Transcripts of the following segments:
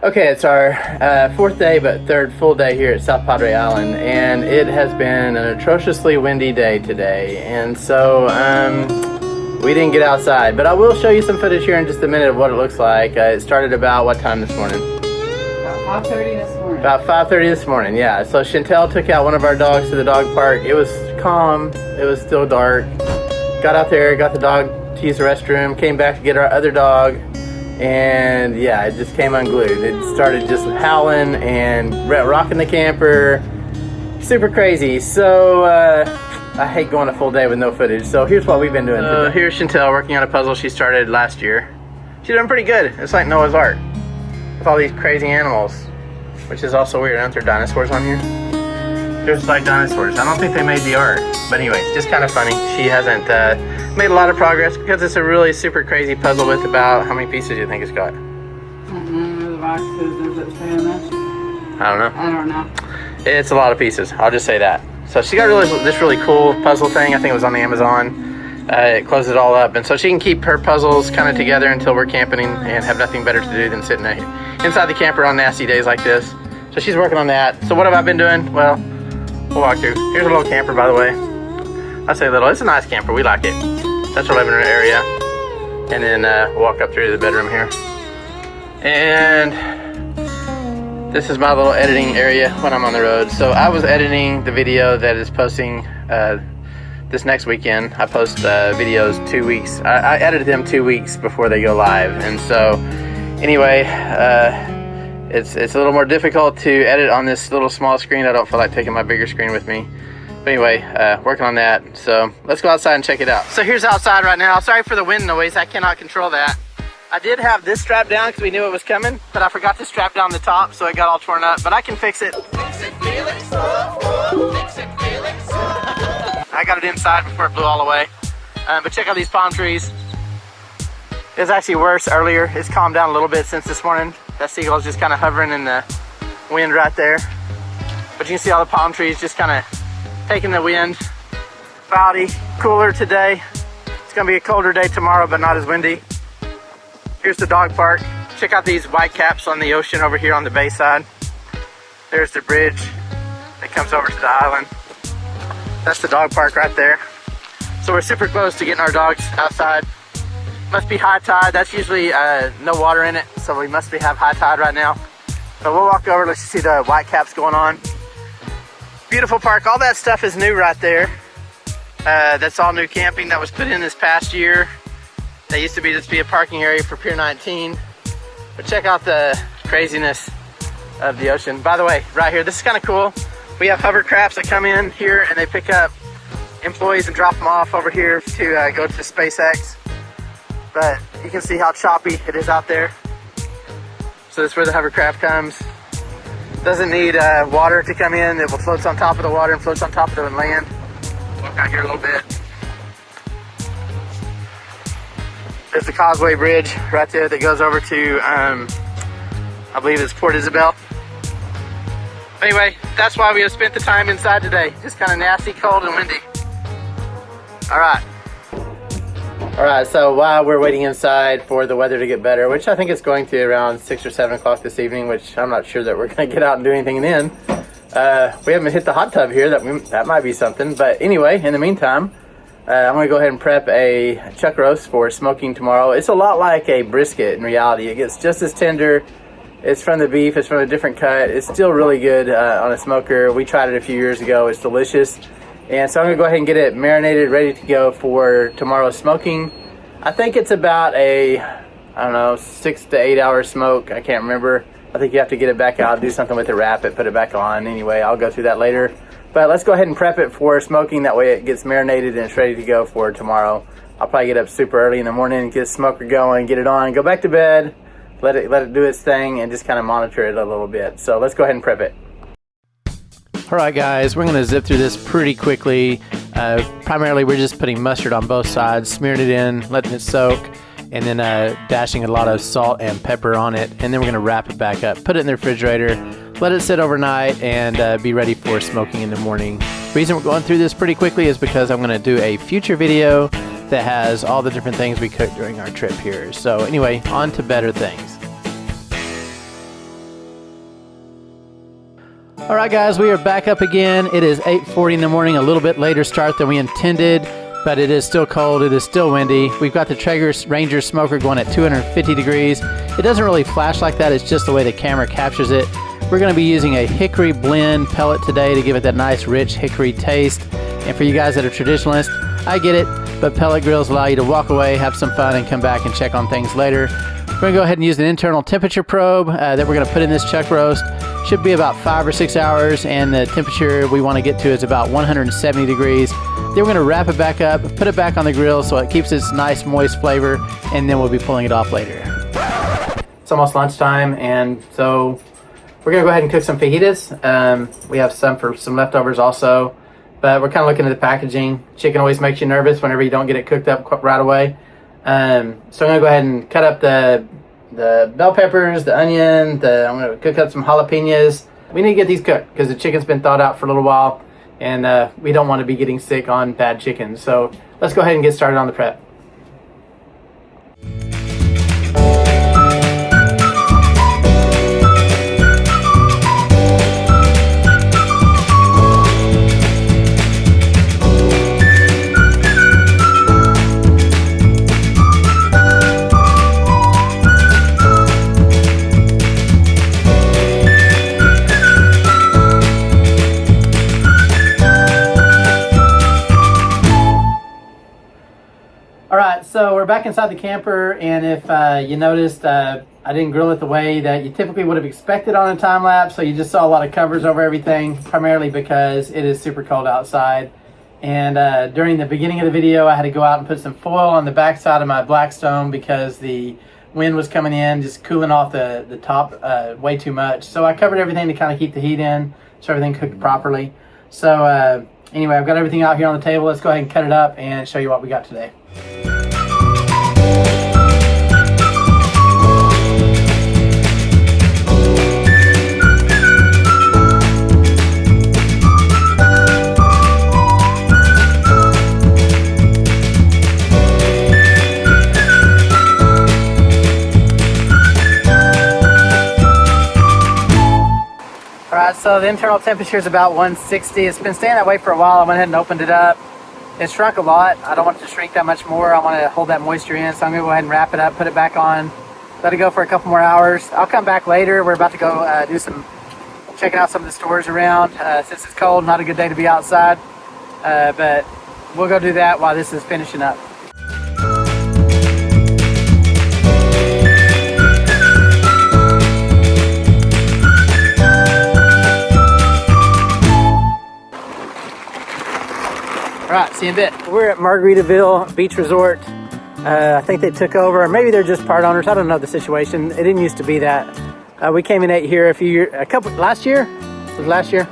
Okay, it's our fourth day, but third full day here at South Padre Island, and it has been an atrociously windy day today, and so we didn't get outside, but I will show you some footage here in just a minute of what it looks like. It started about what time this morning? About 5:30 this morning. About 5:30 this morning, yeah. So Chantel took out one of our dogs to the dog park. It was calm, it was still dark. Got out there, got the dog to use the restroom, came back to get our other dog, and yeah, it just came unglued. It started just howling and rocking the camper. Super crazy. So I hate going a full day with no footage. So here's what we've been doing today. Here's Chantel working on a puzzle she started last year. She's doing pretty good. It's like Noah's Ark with all these crazy animals, which is also weird. Aren't there dinosaurs on here? There's like dinosaurs. I don't think they made the art, but anyway, just kind of funny. She hasn't made a lot of progress because it's a really super crazy puzzle with about, how many pieces do you think it's got? The boxes, does it say on that? I don't know. I don't know. It's a lot of pieces. I'll just say that. So she got this really cool puzzle thing. I think it was on the Amazon. It closes it all up, and so she can keep her puzzles kind of together until we're camping and have nothing better to do than sitting inside the camper on nasty days like this. So she's working on that. So what have I been doing? Well, we'll walk through. Here's a little camper, by the way. I say little. It's a nice camper. We like it. That's our living room area. And then walk up through to the bedroom here. And this is my little editing area when I'm on the road. So I was editing the video that is posting this next weekend. I post videos 2 weeks. I edited them 2 weeks before they go live. And so anyway, it's a little more difficult to edit on this little small screen. I don't feel like taking my bigger screen with me. But anyway, working on that. So let's go outside and check it out. So here's outside right now. Sorry for the wind noise. I cannot control that. I did have this strapped down because we knew it was coming, but I forgot to strap down the top, so it got all torn up. But I can fix it. Fix it, Felix. Fix it, Felix. I got it inside before it blew all away. But check out these palm trees. It was actually worse earlier. It's calmed down a little bit since this morning. That seagull's just kind of hovering in the wind right there. But you can see all the palm trees just kind of taking the wind. Cloudy, cooler today. It's gonna be a colder day tomorrow, but not as windy. Here's the dog park. Check out these white caps on the ocean over here on the bay side. There's the bridge that comes over to the island. That's the dog park right there. So we're super close to getting our dogs outside. Must be high tide. That's usually no water in it, so we must have high tide right now. So we'll walk over, let's see the white caps going on. Beautiful park. All that stuff is new right there. That's all new camping that was put in this past year. That used to just be a parking area for Pier 19. But check out the craziness of the ocean. By the way, right here, this is kind of cool. We have hovercrafts that come in here and they pick up employees and drop them off over here to go to SpaceX. But you can see how choppy it is out there. So that's where the hovercraft comes. Doesn't need water to come in. It will float on top of the water and floats on top of the land. Walk out here a little bit. There's the Causeway Bridge right there that goes over to, I believe it's Port Isabel. Anyway, that's why we have spent the time inside today. Just kind of nasty, cold, and windy. All right. All right, so while we're waiting inside for the weather to get better, which I think it's going to around 6 or 7 o'clock this evening, which I'm not sure that we're going to get out and do anything then. We haven't hit the hot tub here. That might be something. But anyway, in the meantime, I'm going to go ahead and prep a chuck roast for smoking tomorrow. It's a lot like a brisket in reality. It gets just as tender. It's from the beef. It's from a different cut. It's still really good on a smoker. We tried it a few years ago. It's delicious. And so I'm going to go ahead and get it marinated, ready to go for tomorrow's smoking. I think it's about a, I don't know, 6 to 8 hour smoke. I can't remember. I think you have to get it back out, do something with it, wrap it, put it back on. Anyway, I'll go through that later. But let's go ahead and prep it for smoking. That way it gets marinated and it's ready to go for tomorrow. I'll probably get up super early in the morning, get the smoker going, get it on, go back to bed, let it do its thing, and just kind of monitor it a little bit. So let's go ahead and prep it. All right, guys, we're going to zip through this pretty quickly. Primarily, we're just putting mustard on both sides, smearing it in, letting it soak, and then dashing a lot of salt and pepper on it. And then we're going to wrap it back up, put it in the refrigerator, let it sit overnight, and be ready for smoking in the morning. The reason we're going through this pretty quickly is because I'm going to do a future video that has all the different things we cooked during our trip here. So anyway, on to better things. All right, guys, we are back up again. It is 8:40 in the morning, a little bit later start than we intended, but it is still cold. It is still windy. We've got the Traeger Ranger smoker going at 250 degrees. It doesn't really flash like that. It's just the way the camera captures it. We're going to be using a hickory blend pellet today to give it that nice, rich hickory taste. And for you guys that are traditionalists, I get it, but pellet grills allow you to walk away, have some fun, and come back and check on things later. We're going to go ahead and use an internal temperature probe that we're going to put in this chuck roast. Should be about 5 or 6 hours, and the temperature we want to get to is about 170 degrees. Then we're going to wrap it back up, put it back on the grill so it keeps its nice moist flavor, and then we'll be pulling it off later. It's almost lunchtime, and so we're going to go ahead and cook some fajitas. We have some leftovers also, but we're kind of looking at the packaging. Chicken always makes you nervous whenever you don't get it cooked up right away. So I'm going to go ahead and cut up the bell peppers, the onion, I'm going to cook up some jalapenos. We need to get these cooked because the chicken's been thawed out for a little while, and we don't want to be getting sick on bad chicken. So let's go ahead and get started on the prep. Alright, so we're back inside the camper, and if you noticed, I didn't grill it the way that you typically would have expected on a time lapse, so you just saw a lot of covers over everything, primarily because it is super cold outside. And during the beginning of the video, I had to go out and put some foil on the back side of my Blackstone because the wind was coming in, just cooling off the top way too much. So I covered everything to kind of keep the heat in, so everything cooked properly. So anyway, I've got everything out here on the table. Let's go ahead and cut it up and show you what we got today. Alright, so the internal temperature is about 160. It's been staying that way for a while. I went ahead and opened it up. It shrunk a lot. I don't want it to shrink that much more. I want to hold that moisture in, so I'm going to go ahead and wrap it up, put it back on, let it go for a couple more hours. I'll come back later. We're about to go do some checking out some of the stores around. Since it's cold, not a good day to be outside, but we'll go do that while this is finishing up. Alright, see you in a bit. We're at Margaritaville Beach Resort. I think they took over, or maybe they're just part owners. I don't know the situation. It didn't used to be that. We came and ate here last year? Was it last year?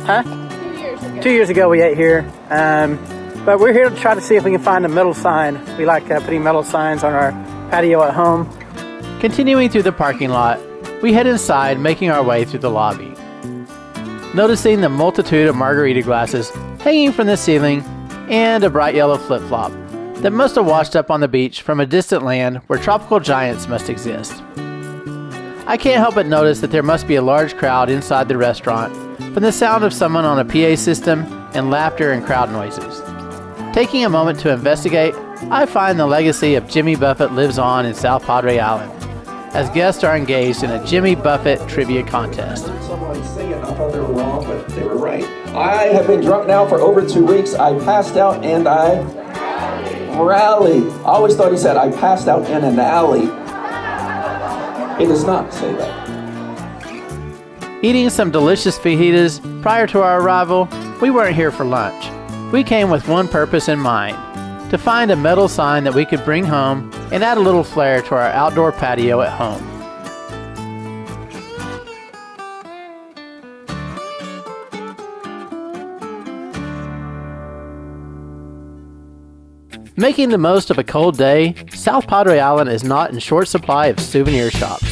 Huh? 2 years ago. 2 years ago we ate here. But we're here to try to see if we can find a metal sign. We like putting metal signs on our patio at home. Continuing through the parking lot, we head inside, making our way through the lobby. Noticing the multitude of margarita glasses hanging from the ceiling, and a bright yellow flip-flop that must have washed up on the beach from a distant land where tropical giants must exist. I can't help but notice that there must be a large crowd inside the restaurant from the sound of someone on a PA system and laughter and crowd noises. Taking a moment to investigate, I find the legacy of Jimmy Buffett lives on in South Padre Island, as guests are engaged in a Jimmy Buffett trivia contest. Someone say it, I thought they were wrong, but they were right. I have been drunk now for over 2 weeks. I passed out and I rallied. I always thought he said I passed out in an alley. It does not say that. Eating some delicious fajitas prior to our arrival, we weren't here for lunch. We came with one purpose in mind: to find a metal sign that we could bring home and add a little flair to our outdoor patio at home. Making the most of a cold day, South Padre Island is not in short supply of souvenir shops.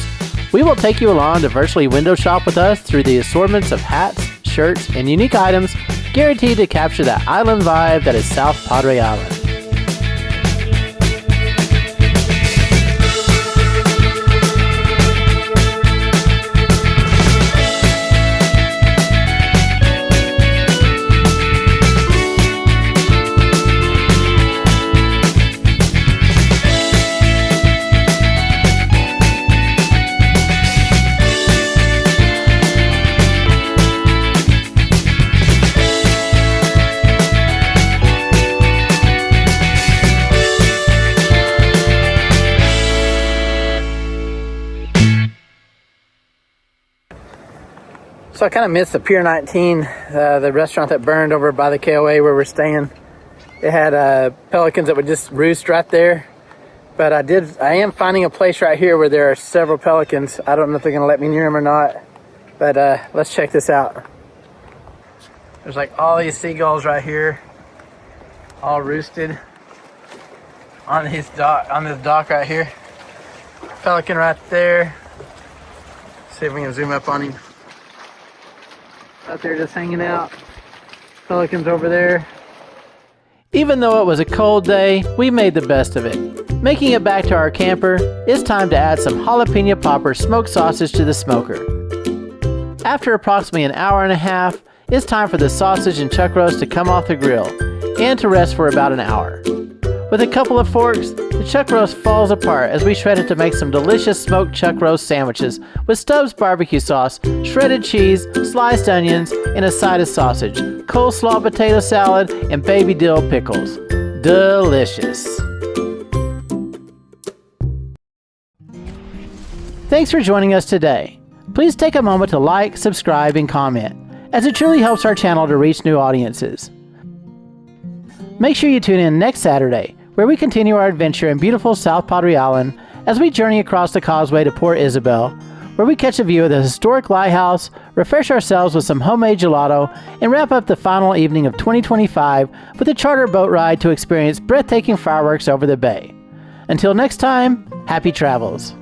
We will take you along to virtually window shop with us through the assortments of hats, shirts, and unique items guaranteed to capture that island vibe that is South Padre Island. So I kind of missed the Pier 19, the restaurant that burned over by the KOA where we're staying. It had pelicans that would just roost right there. But I am finding a place right here where there are several pelicans. I don't know if they're gonna let me near them or not. But let's check this out. There's like all these seagulls right here, all roosted on this dock right here. Pelican right there. See if we can zoom up on him. Out there just hanging out. Pelicans over there. Even though it was a cold day, we made the best of it. Making it back to our camper, it's time to add some jalapeno popper smoked sausage to the smoker. After approximately an hour and a half, it's time for the sausage and chuck roast to come off the grill and to rest for about an hour. With a couple of forks, the chuck roast falls apart as we shred it to make some delicious smoked chuck roast sandwiches with Stubbs barbecue sauce, shredded cheese, sliced onions, and a side of sausage, coleslaw potato salad, and baby dill pickles. Delicious. Thanks for joining us today. Please take a moment to like, subscribe, and comment, as it truly helps our channel to reach new audiences. Make sure you tune in next Saturday, where we continue our adventure in beautiful South Padre Island as we journey across the causeway to Port Isabel, where we catch a view of the historic lighthouse, refresh ourselves with some homemade gelato, and wrap up the final evening of 2025 with a charter boat ride to experience breathtaking fireworks over the bay. Until next time, happy travels.